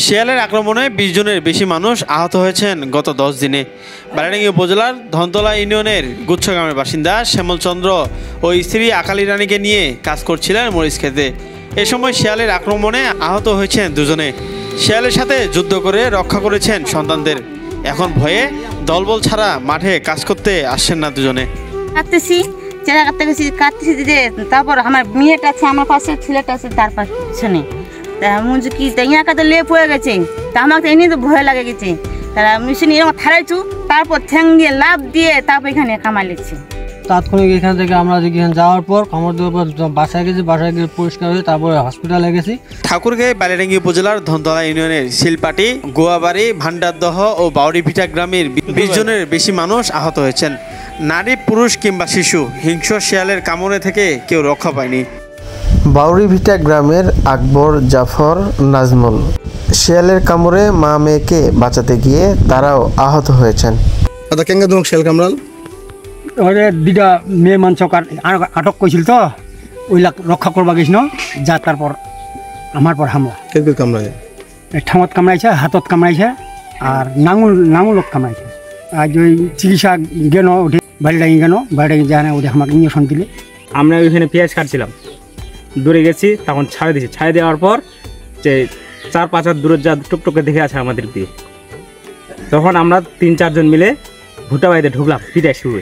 শিয়ালের আক্রমণে ২০ জনের বেশি মানুষ আহত হয়েছেন গত ১০ দিনে। বালিয়াডাঙ্গি উপজেলার ধনতলা ইউনিয়নের গুচ্ছ গ্রামের বাসিন্দা শ্যামল চন্দ্র ও স্ত্রী আকালি রানীকে নিয়ে কাজ করছিলেন মরিচ খেতে। এ সময় শিয়ালের আক্রমণে আহত হয়েছেন দুজনে। শিয়ালের সাথে যুদ্ধ করে রক্ষা করেছেন সন্তানদের। এখন ভয়ে দলবল ছাড়া মাঠে কাজ করতে আসছেন না দুজনে। কাটতেছি দিদি, তারপর আমার মেয়েটা আছে, আমার পাশে ছেলেটা আছে, তার পাশে মুঝে কি ইয়াকাতে লেপ হয়ে গেছে, তা আমাকে এমনি তো ভয় লাগে গেছে। তারা মেশিন এরকম থারাইছু, তারপর ঠ্যাং দিয়ে লাভ দিয়ে তারপর এখানে কামাই লিখছে। তাৎক্ষণিক এখান থেকে আমরা এখানে যাওয়ার পর কামড় দেওয়ার পর বাসায় গেছি, বাসায় গিয়ে পরিষ্কার হয়ে তারপরে হসপিটালে গেছি। ঠাকুরগাঁও বালিয়াডাঙ্গি উপজেলার ধনতলা ইউনিয়নের শিলপাটি, গোয়াবাড়ি, ভান্ডারদহ ও বাউরিভিটা গ্রামের ২০ জনের বেশি মানুষ আহত হয়েছেন। নারী, পুরুষ কিংবা শিশু হিংস্র শিয়ালের কামড়ে থেকে কেউ রক্ষা পায়নি। বাউরিভিটা গ্রামের আকবর, জাফর, নাজমুল শিয়ালের কামড়ে মা মেয়েকে বাঁচাতে গিয়ে তারাও আহত হয়েছেন। কেঙ্গা তোমাকে শিয়াল কামড়াল? দুইটা মেয়ে মানুষ আটক করেছিল, তো ওইলাক রক্ষা করবা গেছিল, যা তারপর আমার পর হামলা। কেউ কামড়ায়? ঠামত কামড়াইছে, হাতত কামড়াইছে, আর নাঙুলত কামড়াইছে। আর ওই চিকিৎসা গেল উঠে বাড়িটাঙ্গি গেল, বাড়িটাঙ্গি যায় না, ওদের আমাকে ইঞ্জেকশন দিলে। আমরা ওইখানে পেঁয়াজ কাটছিলাম, দূরে গেছি, তখন ছাড়ে দিয়েছি। ছাড়ে দেওয়ার পর যে ৪-৫ হাত দূরে যা টুকটুকে দেখে আছে আমাদের দিয়ে, তখন আমরা ৩-৪ জন মিলে ভুট্টা বাড়িতে ঢুকলাম পিটাই শুরু।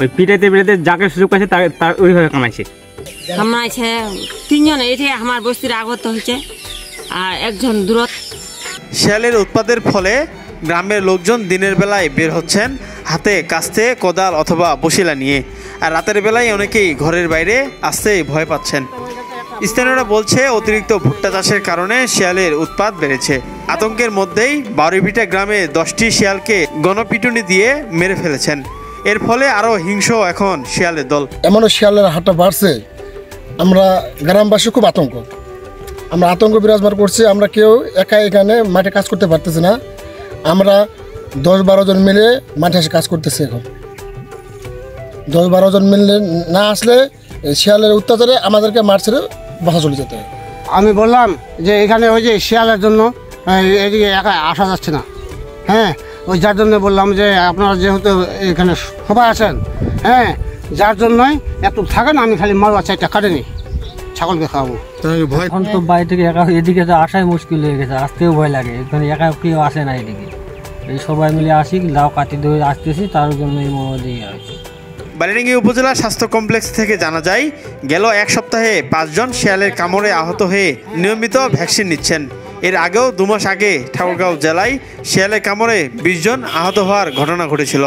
ওই পিটাইতে পিটাইতে যাকে সুযোগ পাইছে তার ওইভাবে কামাইছে। ৩ জন এটি আমার বস্তির আগত হয়েছে, আর একজন দূরত। শিয়ালের উৎপাতের ফলে গ্রামের লোকজন দিনের বেলায় বের হচ্ছেন হাতে কাস্তে, কোদাল অথবা বসিলা নিয়ে, আর রাতের বেলায় অনেকেই ঘরের বাইরে আসতে ভয় পাচ্ছেন। স্থানীয়রা বলছে অতিরিক্ত ভুট্টা চাষের কারণে শিয়ালের উৎপাত বেড়েছে। আতঙ্কের মধ্যেই বাউরিভিটা গ্রামে 10টি শিয়ালকে গণপিটুনি দিয়ে মেরে ফেলেছেন। এর ফলে আরও হিংস্র এখন শিয়ালের দল। এমনও শিয়ালের হাটটা বাড়ছে, আমরা গ্রামবাসী খুব আমরা আতঙ্ক বিরাজমান করছি। আমরা কেউ একা এখানে মাঠে কাজ করতে পারতেছি না। আমরা 10-12 জন মিলে মাঠে এসে কাজ করতেছি। এখন 10-12 জন মিলে না আসলে শিয়ালের অত্যাচারে আমাদেরকে মাঠ ছেড়ে বাসা চলে যেতে হয়। আমি বললাম যে এখানে ওই যে শিয়ালের জন্য এদিকে একা আসা যাচ্ছে না, হ্যাঁ, ওই যার জন্য বললাম যে আপনারা যেহেতু এখানে সবাই আছেন, হ্যাঁ, যার জন্যই একটু থাকেন, আমি খালি মারবা 4টা কাটে নিই, ছাগলকে খাওয়াবো। এখন তো বাড়ি থেকে একা এদিকে তো আসাই মুশকিল হয়ে গেছে, আসতেও ভয় লাগে। এখানে একা কেউ আসে না এদিকে, এই সবাই মিলে আসি, লাউ কাটি ধরে আসতেছি, তার জন্য এই মনোদিকে আসছি। বালিয়াডাঙ্গি উপজেলা স্বাস্থ্য কমপ্লেক্স থেকে জানা যায়, গেল 1 সপ্তাহে 5 জন শিয়ালের কামড়ে আহত হয়ে নিয়মিত ভ্যাকসিন নিচ্ছেন। এর আগেও 2 মাস আগে ঠাকুরগাঁও জেলায় শিয়ালের কামড়ে 20 জন আহত হওয়ার ঘটনা ঘটেছিল।